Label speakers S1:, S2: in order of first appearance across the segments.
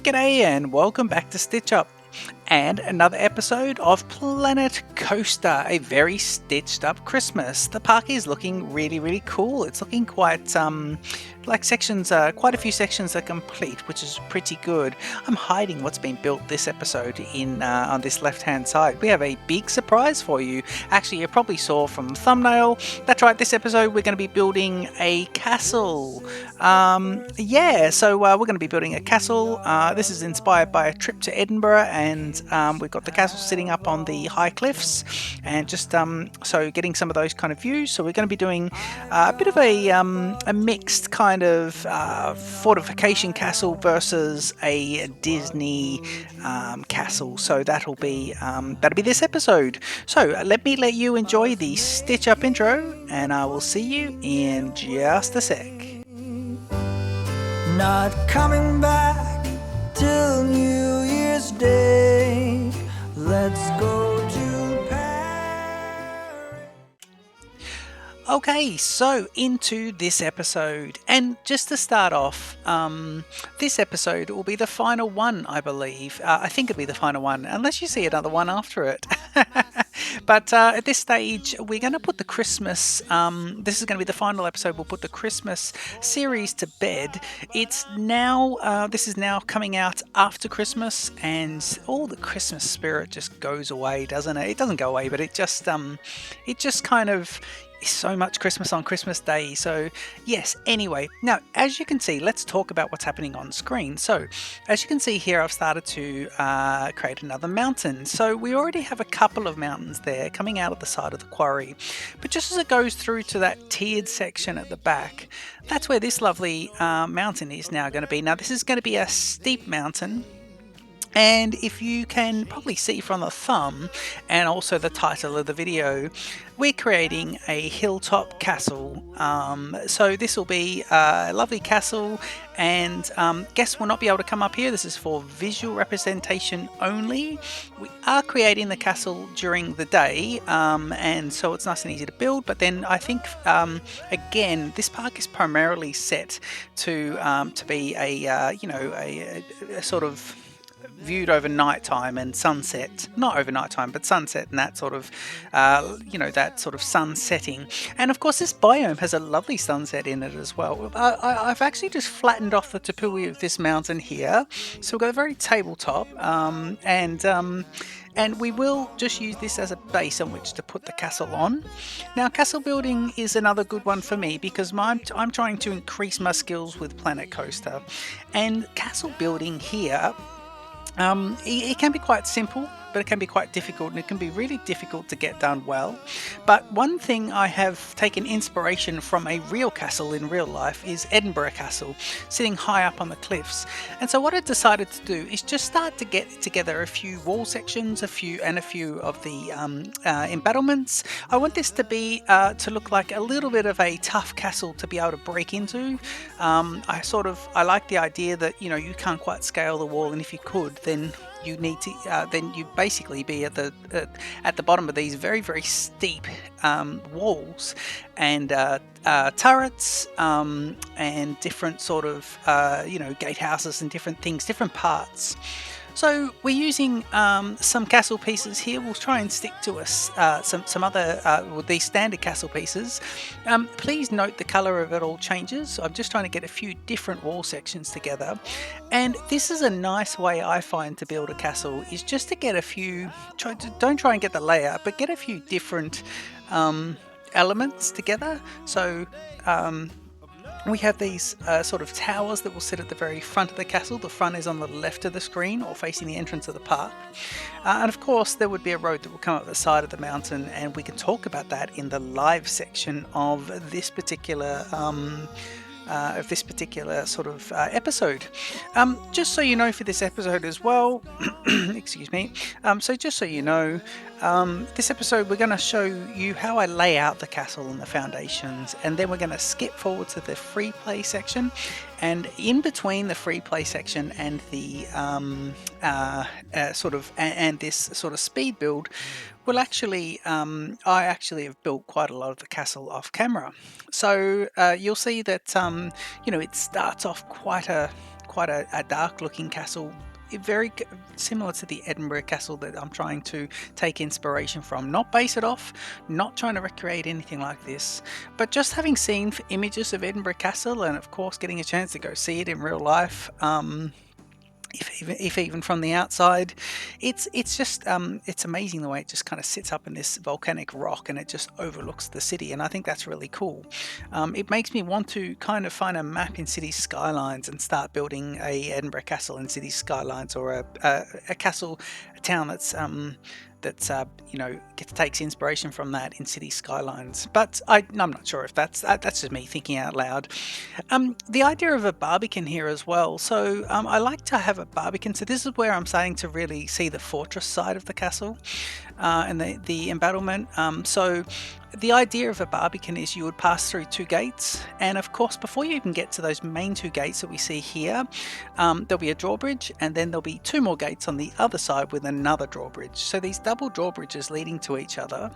S1: G'day and welcome back to Stitch Up and another episode of Planet Coaster, a very stitched up Christmas. The park is looking really cool. It's looking quite like sections, quite a few sections are complete, which is pretty good. I'm hiding what's been built this episode in on this left hand side. We have a big surprise for you. Actually, you probably saw from the thumbnail. That's right, this episode we're going to be building a castle. So we're going to be building a castle. This is inspired by a trip to Edinburgh, and we've got the castle sitting up on the high cliffs, and just so getting some of those kind of views. So we're going to be doing a bit of a mixed kind of fortification castle versus a Disney castle. So that'll be this episode. So let you enjoy the Stitch Up intro, and I will see you in just a sec.
S2: Not coming back till New Year's Day. Let's go to Paris.
S1: Okay, so into this episode, and just to start off, this episode will be the final one, I believe. I think it'll be the final one, unless you see another one after it. But at this stage, we're going to put the Christmas, this is going to be the final episode, we'll put the Christmas series to bed. It's now, this is now coming out after Christmas, and all the Christmas spirit just goes away, doesn't it? It doesn't go away, but it just kind of so much Christmas on Christmas Day. So yes, anyway, now as you can see, let's talk about what's happening on screen. So as you can see here, I've started to create another mountain. So we already have a couple of mountains there coming out of the side of the quarry, but just as it goes through to that tiered section at the back, that's where this lovely mountain is now going to be. Now this is going to be a steep mountain, and if you can probably see from the thumb and also the title of the video, we're creating a hilltop castle. So this will be a lovely castle, and guests will not be able to come up here. This is for visual representation only. We are creating the castle during the day, and so it's nice and easy to build. But then I think, again, this park is primarily set to be a sort of viewed over night time and sunset, not over night time, but sunset, and that sort of that sort of sun setting. And of course this biome has a lovely sunset in it as well. I've actually just flattened off the topui of this mountain here, so we've got a very tabletop, and we will just use this as a base on which to put the castle on. Now, castle building is another good one for me because I'm trying to increase my skills with Planet Coaster, and castle building here, it can be quite simple, but it can be quite difficult, and it can be really difficult to get done well. But one thing I have taken inspiration from a real castle in real life is Edinburgh Castle, sitting high up on the cliffs. And so what I decided to do is just start to get together a few wall sections, a few of the embattlements. I want this to be to look like a little bit of a tough castle to be able to break into. I like the idea that you can't quite scale the wall, and if you could, then you need to then you basically be at the bottom of these very steep walls and turrets and different sort of gatehouses and different things, different parts. So we're using some castle pieces here. We'll try and stick to some other these standard castle pieces. Please note the colour of it all changes. I'm just trying to get a few different wall sections together, and this is a nice way I find to build a castle, is just to get a few. Don't try and get the layout, but get a few different elements together. So we have these sort of towers that will sit at the very front of the castle. The front is on the left of the screen or facing the entrance of the park. And of course there would be a road that will come up the side of the mountain, and we can talk about that in the live section of this particular sort of episode. Just so you know, for this episode as well, excuse me, so just so you know, this episode we're going to show you how I lay out the castle and the foundations, and then we're going to skip forward to the free play section, and in between the free play section and the this sort of speed build, we'll actually I actually have built quite a lot of the castle off camera. So you'll see that it starts off quite quite a dark looking castle, very similar to the Edinburgh Castle that I'm trying to take inspiration from. Not base it off, not trying to recreate anything like this, but just having seen images of Edinburgh Castle, and of course getting a chance to go see it in real life, if even from the outside, it's just it's amazing the way it just kind of sits up in this volcanic rock and it just overlooks the city, and I think that's really cool. It makes me want to kind of find a map in city skylines and start building a Edinburgh Castle in city skylines, or a castle, a town takes inspiration from that in city skylines. But I'm not sure if that's just me thinking out loud. The idea of a barbican here as well. So I like to have a barbican. So this is where I'm starting to really see the fortress side of the castle, and the embattlement. So the idea of a barbican is you would pass through two gates, and of course before you even get to those main two gates that we see here, there'll be a drawbridge, and then there'll be two more gates on the other side with another drawbridge. So these double drawbridges leading to each other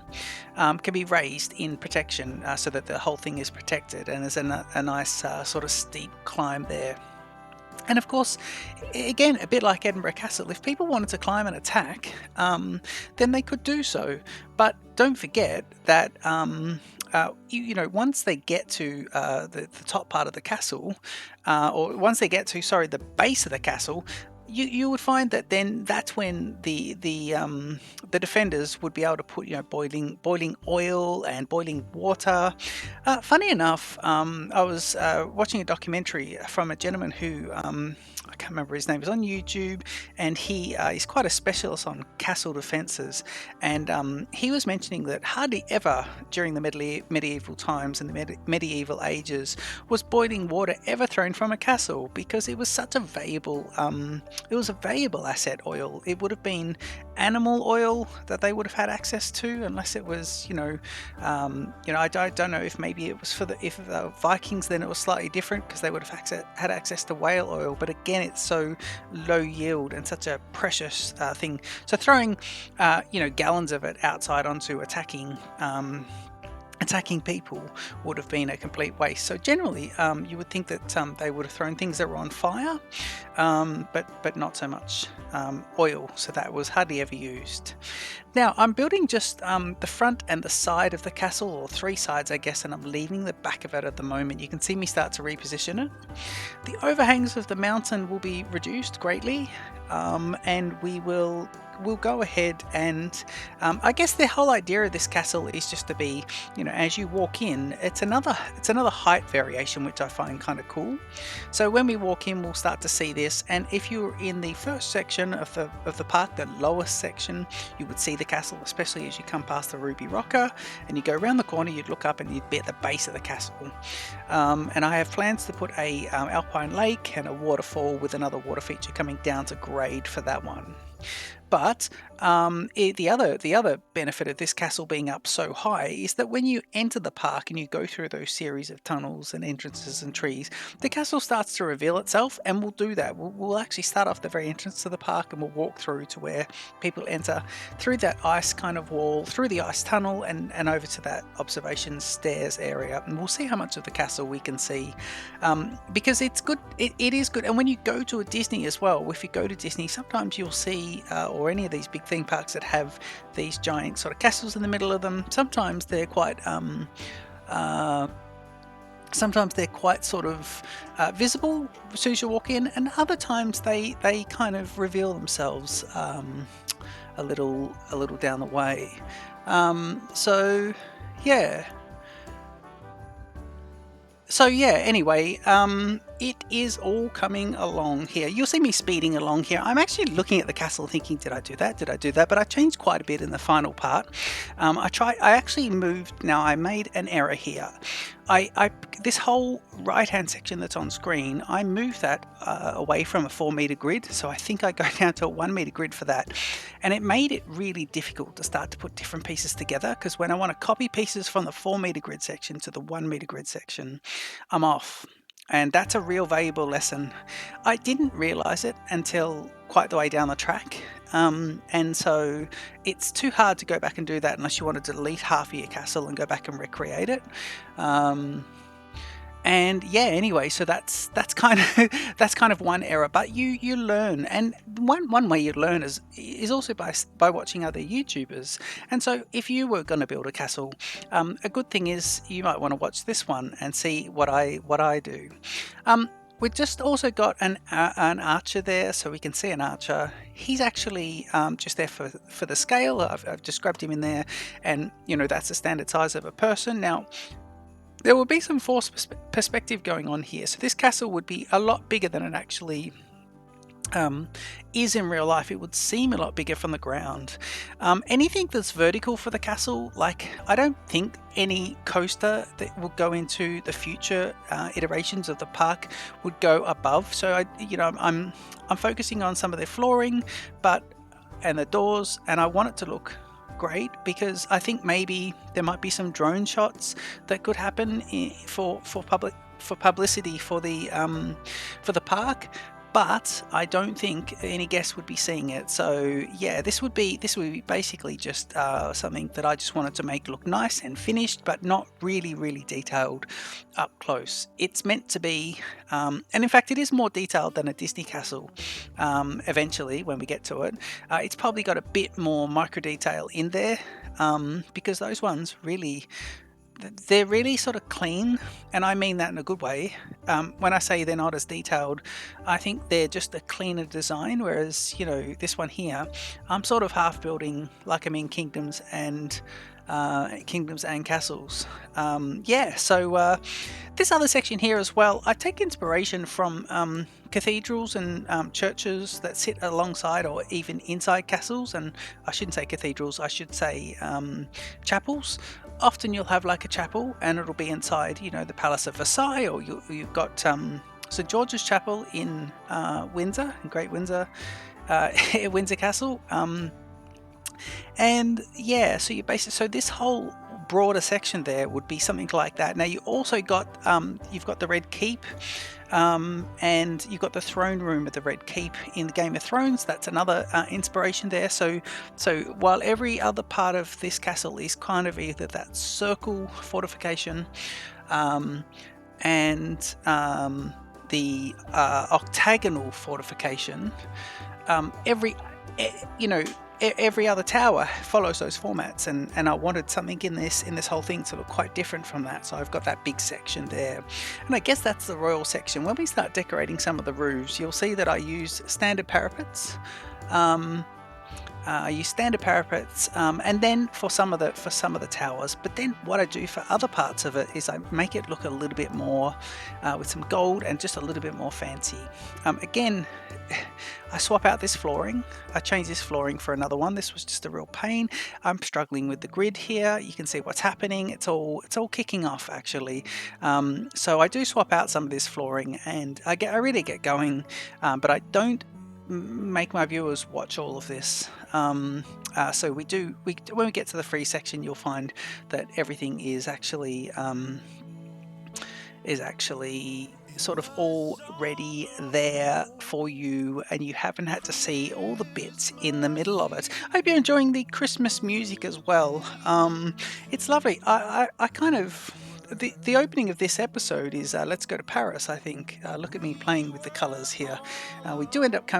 S1: can be raised in protection, so that the whole thing is protected, and there's a nice sort of steep climb there. And of course, again, a bit like Edinburgh Castle, if people wanted to climb and attack, then they could do so. But don't forget that once they get to the top part of the castle, or once they get to, the base of the castle, you would find that then that's when the defenders would be able to put boiling oil and boiling water. Funny enough, I was watching a documentary from a gentleman who I can't remember his name. Is on YouTube, and he is quite a specialist on castle defences. And he was mentioning that hardly ever during the medieval times and the medieval ages was boiling water ever thrown from a castle, because it was such a valuable asset. Oil. It would have been animal oil that they would have had access to, unless it was I don't know if maybe it was for the Vikings. Then it was slightly different, because they would have had access to whale oil. But again, it's so low yield and such a precious thing. So throwing gallons of it outside onto attacking people would have been a complete waste. So generally, you would think that they would have thrown things that were on fire, but not so much oil. So that was hardly ever used. Now I'm building just the front and the side of the castle, or three sides, I guess, and I'm leaving the back of it at the moment. You can see me start to reposition it. The overhangs of the mountain will be reduced greatly, and we'll go ahead and I guess the whole idea of this castle is just to be, as you walk in, it's another height variation, which I find kind of cool. So when we walk in, we'll start to see this, and if you're in the first section of the park, the lowest section, you would see the castle, especially as you come past the Ruby Rocker and you go around the corner, you'd look up and you'd be at the base of the castle. And I have plans to put a alpine lake and a waterfall with another water feature coming down to grade for that one. But the other benefit of this castle being up so high is that when you enter the park and you go through those series of tunnels and entrances and trees, the castle starts to reveal itself, and we'll do that. We'll actually start off the very entrance to the park, and we'll walk through to where people enter through that ice kind of wall, through the ice tunnel, and over to that observation stairs area, and we'll see how much of the castle we can see, because it's good. It is good. And when you go to a Disney as well, if you go to Disney, sometimes you'll see or any of these big theme parks that have these giant sort of castles in the middle of them, sometimes they're quite sort of visible as soon as you walk in, and other times they kind of reveal themselves a little down the way. So anyway, it is all coming along here. You'll see me speeding along here. I'm actually looking at the castle thinking, did I do that? But I changed quite a bit in the final part. I actually moved. Now I made an error here. This whole right hand section that's on screen, I moved that away from a 4-meter grid. So I think I go down to a 1-meter grid for that. And it made it really difficult to start to put different pieces together, because when I want to copy pieces from the 4-meter grid section to the 1-meter grid section, I'm off. And that's a real valuable lesson. I didn't realize it until quite the way down the track. And so it's too hard to go back and do that unless you want to delete half of your castle and go back and recreate it. And yeah, anyway, so that's kind of that's kind of one error, but you learn, and one way you learn is also by watching other YouTubers. And so if you were going to build a castle, a good thing is you might want to watch this one and see what I do. We've just also got an archer there, so we can see an archer. He's actually just there for the scale. I've just grabbed him in there, and that's the standard size of a person. Now, there will be some force perspective going on here, so this castle would be a lot bigger than it actually is in real life. It would seem a lot bigger from the ground. Anything that's vertical for the castle, like I don't think any coaster that will go into the future iterations of the park would go above. So I'm focusing on some of their flooring, and the doors, and I want it to look great, because I think maybe there might be some drone shots that could happen for publicity for the park, but I don't think any guests would be seeing it. So yeah, this would be basically just something that I just wanted to make look nice and finished, but not really detailed up close. It's meant to be, and in fact it is more detailed than a Disney castle. Eventually, when we get to it, it's probably got a bit more micro detail in there, because those ones they're really sort of clean, and I mean that in a good way. When I say they're not as detailed, I think they're just a cleaner design, whereas this one here, I'm sort of half building like I'm in Kingdoms and Castles. So this other section here as well, I take inspiration from cathedrals and churches that sit alongside or even inside castles. And I shouldn't say cathedrals, I should say chapels. Often you'll have like a chapel and it'll be inside the Palace of Versailles, or you've got St George's Chapel in Windsor, in Great Windsor, Windsor Castle. And yeah, so so this whole broader section there would be something like that. Now you also got you've got the Red Keep, and you've got the throne room at the Red Keep in Game of Thrones. That's another inspiration there. So while every other part of this castle is kind of either that circle fortification, and the octagonal fortification, every other tower follows those formats, and I wanted something in this whole thing to look quite different from that. So I've got that big section there, and I guess that's the royal section. When we start decorating some of the roofs, you'll see that I use standard parapets. I use standard parapets, and then for some of the towers. But then what I do for other parts of it is I make it look a little bit more with some gold and just a little bit more fancy. Again, I swap out this flooring. I change this flooring for another one. This was just a real pain. I'm struggling with the grid here. You can see what's happening. It's all kicking off actually. So I do swap out some of this flooring, and I really get going, but I don't make my viewers watch all of this. So when we get to the free section, you'll find that everything is actually sort of already there for you, and you haven't had to see all the bits in the middle of it. I hope you're enjoying the Christmas music as well. It's lovely. I kind of the opening of this episode is Let's Go to Paris, I think. Look at me playing with the colours here. We do end up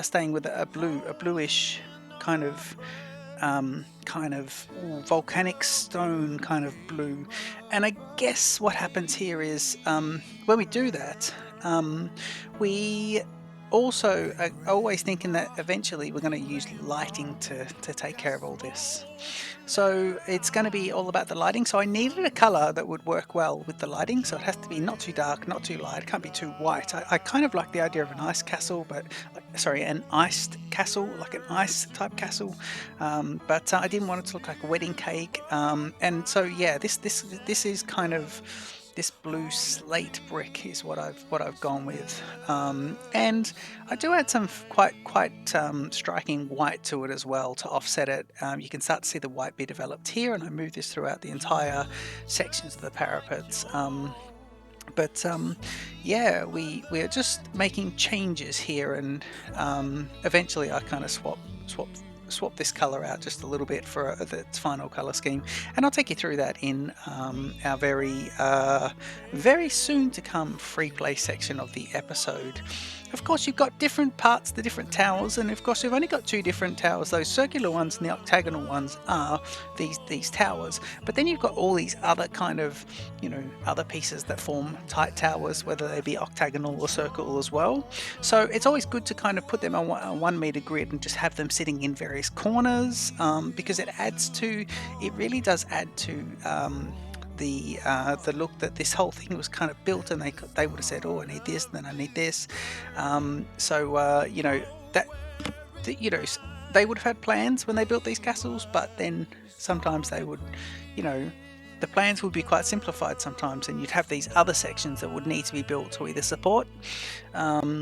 S1: staying with a bluish kind of volcanic stone kind of blue. And I guess what happens here is when we do that, we also are always thinking that eventually we're going to use lighting to take care of all this. So it's going to be all about the lighting. So I needed a color that would work well with the lighting. So it has to be not too dark, not too light. It can't be too white. I kind of like the idea of an iced castle, an iced castle, like an ice type castle. But I didn't want it to look like a wedding cake. And so yeah, this is kind of, this blue slate brick is what I've gone with, and I do add some quite striking white to it as well to offset it. You can start to see the white be developed here, and I move this throughout the entire sections of the parapets. Yeah, we are just making changes here, and eventually I kind of swap swap this color out just a little bit for its final color scheme, and I'll take you through that in our very soon to come free play section of the episode. Of course, you've got different parts, the different towers, and of course you've only got two different towers. Those circular ones and the octagonal ones are these towers, but then you've got all these other kind of, other pieces that form tight towers, whether they be octagonal or circle as well. So it's always good to kind of put them on a 1 meter grid and just have them sitting in various corners, because it really does add to the look that this whole thing was kind of built, and they would have said, oh, I need this, then I need this. They would have had plans when they built these castles, but then sometimes they would, the plans would be quite simplified sometimes, and you'd have these other sections that would need to be built to either support to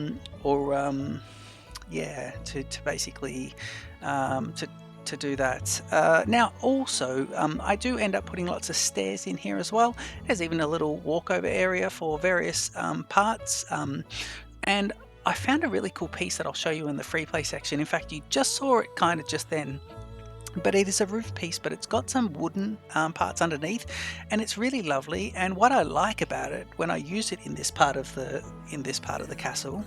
S1: basically to do that. Now also I do end up putting lots of stairs in here as well. There's even a little walkover area for various parts, and I found a really cool piece that I'll show you in the free play section. In fact, you just saw it kind of just then, but it is a roof piece, but it's got some wooden parts underneath, and it's really lovely. And what I like about it when I use it in this part of the castle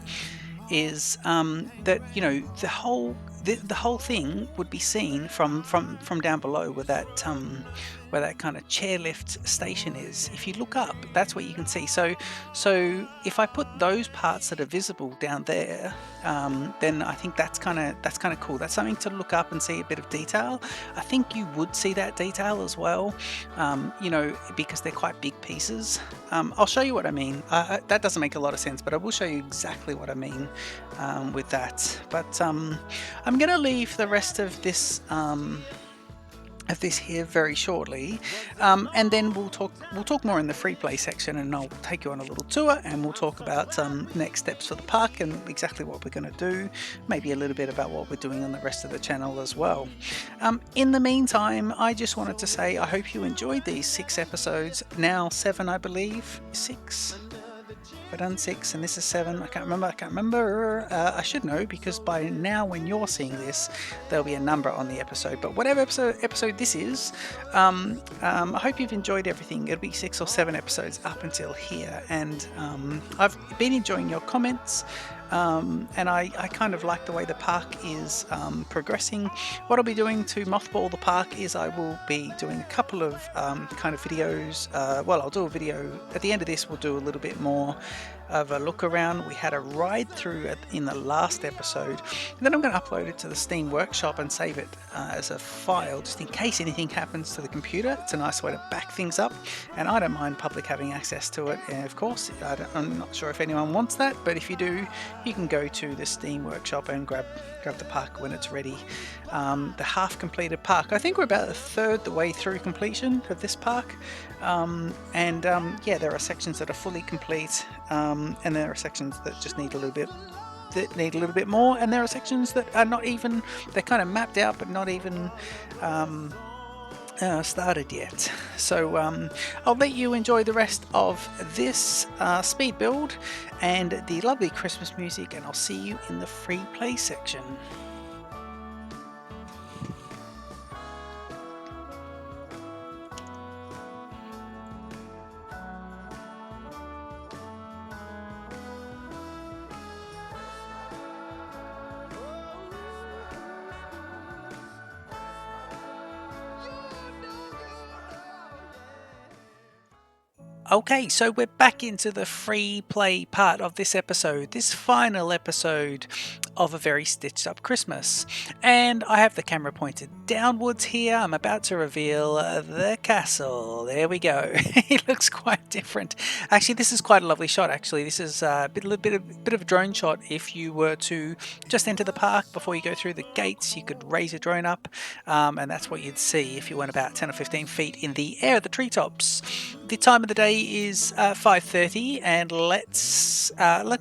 S1: is that the whole thing would be seen from down below where that kind of chairlift station is. If you look up, that's what you can see. So if I put those parts that are visible down there, then I think that's kind of cool. That's something to look up and see a bit of detail. I think you would see that detail as well, because they're quite big pieces. I'll show you what I mean. That doesn't make a lot of sense, but I will show you exactly what I mean with that. But I'm going to leave the rest of this here very shortly, and then we'll talk more in the free play section, and I'll take you on a little tour, and we'll talk about next steps for the park and exactly what we're going to do, maybe a little bit about what we're doing on the rest of the channel as well. In the meantime, I just wanted to say I hope you enjoyed these 6 episodes, now 7 I believe, 6? I've done 6 and this is 7. I can't remember. I should know, because by now when you're seeing this there'll be a number on the episode, but whatever episode this is, I hope you've enjoyed everything. It'll be 6 or 7 episodes up until here, and I've been enjoying your comments, and I kind of like the way the park is progressing. What I'll be doing to mothball the park is I will be doing a couple of kind of videos. I'll do a video at the end of this. We'll do a little bit more of a look around. We had a ride through in the last episode, and then I'm going to upload it to the Steam Workshop and save it as a file, just in case anything happens to the computer. It's a nice way to back things up, and I don't mind public having access to it. And of course, I'm not sure if anyone wants that, but if you do, you can go to the Steam Workshop and grab the park when it's ready. The half completed park. I think we're about a third the way through completion of this park, and there are sections that are fully complete, and there are sections that just need a little bit more, and there are sections that are not even, they're kind of mapped out but not even started yet. So I'll let you enjoy the rest of this speed build and the lovely Christmas music, and I'll see you in the free play section. Okay, so we're back into the free play part of this episode, this final episode of A Very Stitched Up Christmas. And I have the camera pointed downwards here. I'm about to reveal the castle. There we go. It looks quite different. Actually, this is quite a lovely shot, actually. This is a bit of a drone shot. If you were to just enter the park before you go through the gates, you could raise your drone up, and that's what you'd see if you went about 10 or 15 feet in the air, the treetops. The time of the day is 5:30, and let's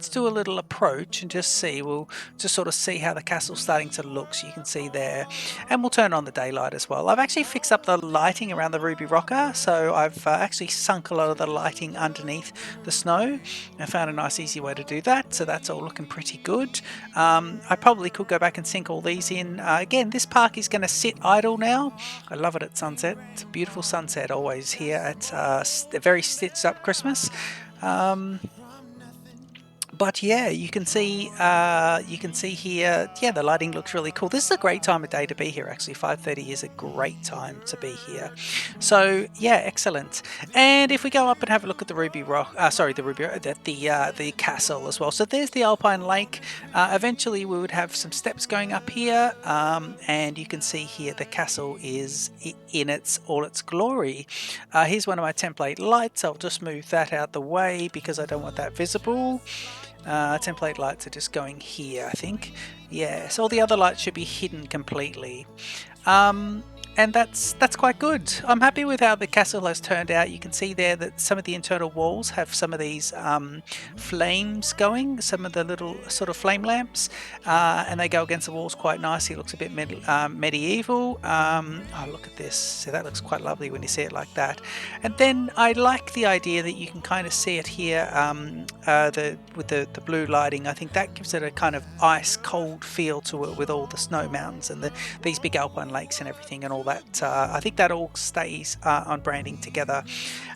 S1: do a little approach and just see. We'll just to sort of see how the castle's starting to look. So you can see there, and we'll turn on the daylight as well. I've actually fixed up the lighting around the Ruby Rocker, so I've actually sunk a lot of the lighting underneath the snow. I found a nice easy way to do that, so that's all looking pretty good. I probably could go back and sink all these in. Again, this park is going to sit idle now. I love it at sunset. It's a beautiful sunset always here at a very stitched up Christmas. But yeah, you can see here, yeah, the lighting looks really cool. This is a great time of day to be here. Actually, 5:30 is a great time to be here. So yeah, excellent. And if we go up and have a look at the Ruby Rock, the castle as well. So there's the Alpine Lake. Eventually, we would have some steps going up here, and you can see here the castle is in all its glory. Here's one of my template lights. I'll just move that out the way because I don't want that visible. Template lights are just going here, I think. Yeah, so all the other lights should be hidden completely. And that's quite good. I'm happy with how the castle has turned out. You can see there that some of the internal walls have some of these flames going, some of the little sort of flame lamps, and they go against the walls quite nicely. It looks a bit medieval. Oh, look at this. So that looks quite lovely when you see it like that. And then I like the idea that you can kind of see it here with the blue lighting. I think that gives it a kind of ice cold feel to it with all the snow mountains and these big alpine lakes and everything and all that. I think that all stays on branding together.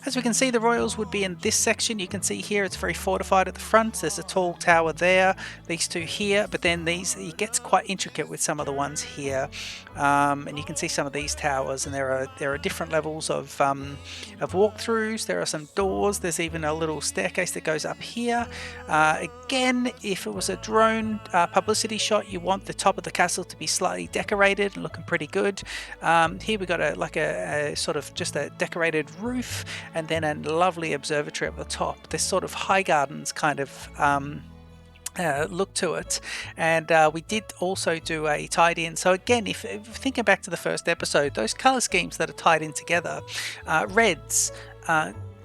S1: As we can see, the Royals would be in this section. You can see here it's very fortified at the front. There's a tall tower there, these two here, but then it gets quite intricate with some of the ones here. And you can see some of these towers, and there are different levels of walkthroughs. There are some doors. There's even a little staircase that goes up here. Again, if it was a drone publicity shot, you want the top of the castle to be slightly decorated and looking pretty good. Here we got a sort of just a decorated roof, and then a lovely observatory at the top. This sort of high gardens kind of look to it. And we did also do a tied in. So again, if thinking back to the first episode, those color schemes that are tied in together, reds,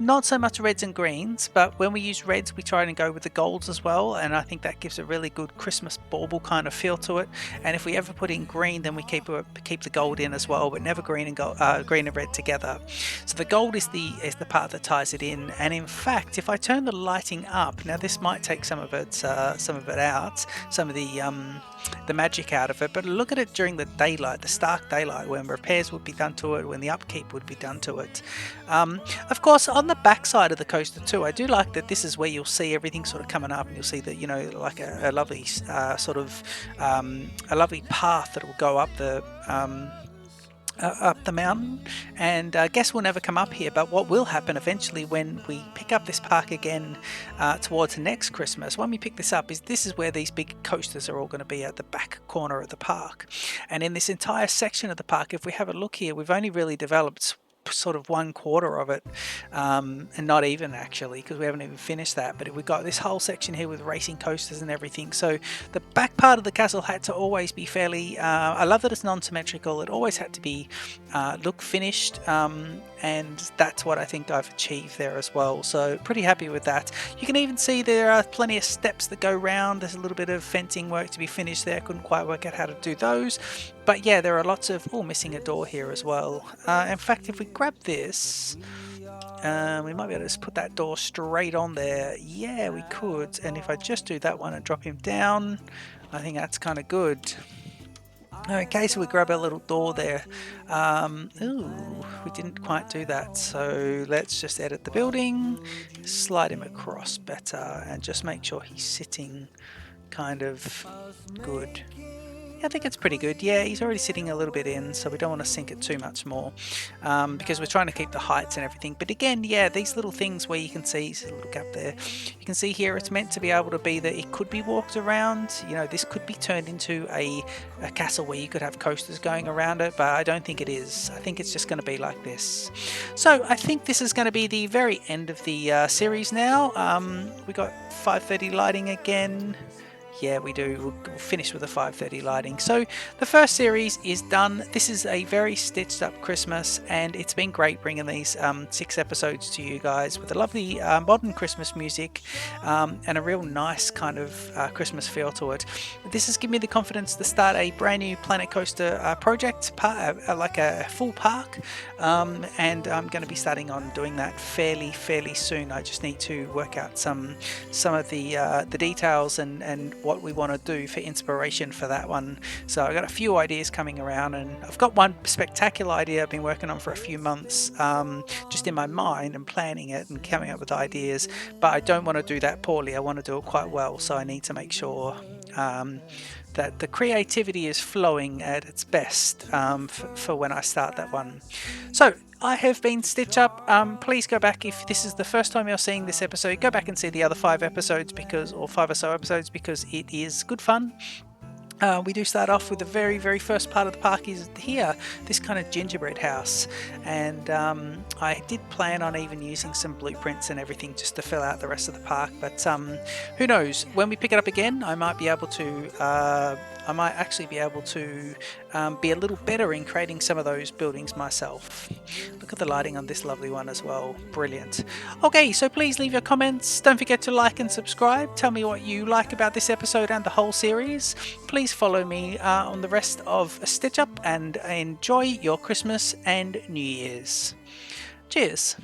S1: not so much reds and greens, but when we use reds, we try and go with the golds as well, and I think that gives a really good Christmas bauble kind of feel to it. And if we ever put in green, then we keep the gold in as well, but never green and red together. So the gold is the part that ties it in. And in fact, if I turn the lighting up, now this might take some of it out, some of the magic out of it, but look at it during the daylight, the stark daylight, when repairs would be done to it, when the upkeep would be done to it. Of course, on the back side of the coaster too, I do like that this is where you'll see everything sort of coming up, and you'll see that, you know, like a lovely a lovely path that will go up the mountain. And I guess we'll never come up here, but what will happen eventually when we pick up this park again towards next Christmas, when we pick this up, is this is where these big coasters are all going to be, at the back corner of the park. And in this entire section of the park, if we have a look here, we've only really developed sort of 1/4 of it, and not even actually, because we haven't even finished that. But we've got this whole section here with racing coasters and everything. So the back part of the castle had to always be fairly I love that it's non-symmetrical. It always had to be look finished, and that's what I think I've achieved there as well. So pretty happy with that. You can even see there are plenty of steps that go round. There's a little bit of fencing work to be finished there. Couldn't quite work out how to do those, but yeah, there are lots of missing a door here as well. In fact, if we grab this, we might be able to just put that door straight on there. Yeah, we could. And if I just do that one and drop him down, I think that's kind of good. Okay, so we grab our little door there. Ooh, we didn't quite do that. So let's just edit the building, slide him across better, and just make sure he's sitting kind of good. I think it's pretty good. Yeah, he's already sitting a little bit in, so we don't want to sink it too much more, because we're trying to keep the heights and everything. But again, yeah, these little things where you can see, so look up there, you can see here it's meant to be able to be that it could be walked around. You know, this could be turned into a castle where you could have coasters going around it, but I don't think it is. I think it's just going to be like this. So I think this is going to be the very end of the series now. We got 5:30 lighting again. Yeah, we do. We'll finish with the 5:30 lighting. So the first series is done. This is a very stitched up Christmas, and it's been great bringing these 6 episodes to you guys with a lovely modern Christmas music and a real nice kind of Christmas feel to it. This has given me the confidence to start a brand new Planet Coaster project, like a full park, and I'm going to be starting on doing that fairly soon. I just need to work out some of the details and what we want to do for inspiration for that one. So I've got a few ideas coming around, and I've got one spectacular idea I've been working on for a few months, just in my mind and planning it and coming up with ideas, but I don't want to do that poorly. I want to do it quite well, so I need to make sure that the creativity is flowing at its best for when I start that one. So I have been Stitch Up. Please go back, if this is the first time you're seeing this episode, go back and see the other 5 episodes, or 5 or so episodes, because it is good fun. We do start off with the very first part of the park is here, this kind of gingerbread house, and I did plan on even using some blueprints and everything just to fill out the rest of the park, but who knows, when we pick it up again I might actually be able to be a little better in creating some of those buildings myself. Look at the lighting on this lovely one as well, brilliant. Okay, so please leave your comments, don't forget to like and subscribe, tell me what you like about this episode and the whole series. Please follow me on the rest of Stitch Up and enjoy your Christmas and New Year's. Cheers.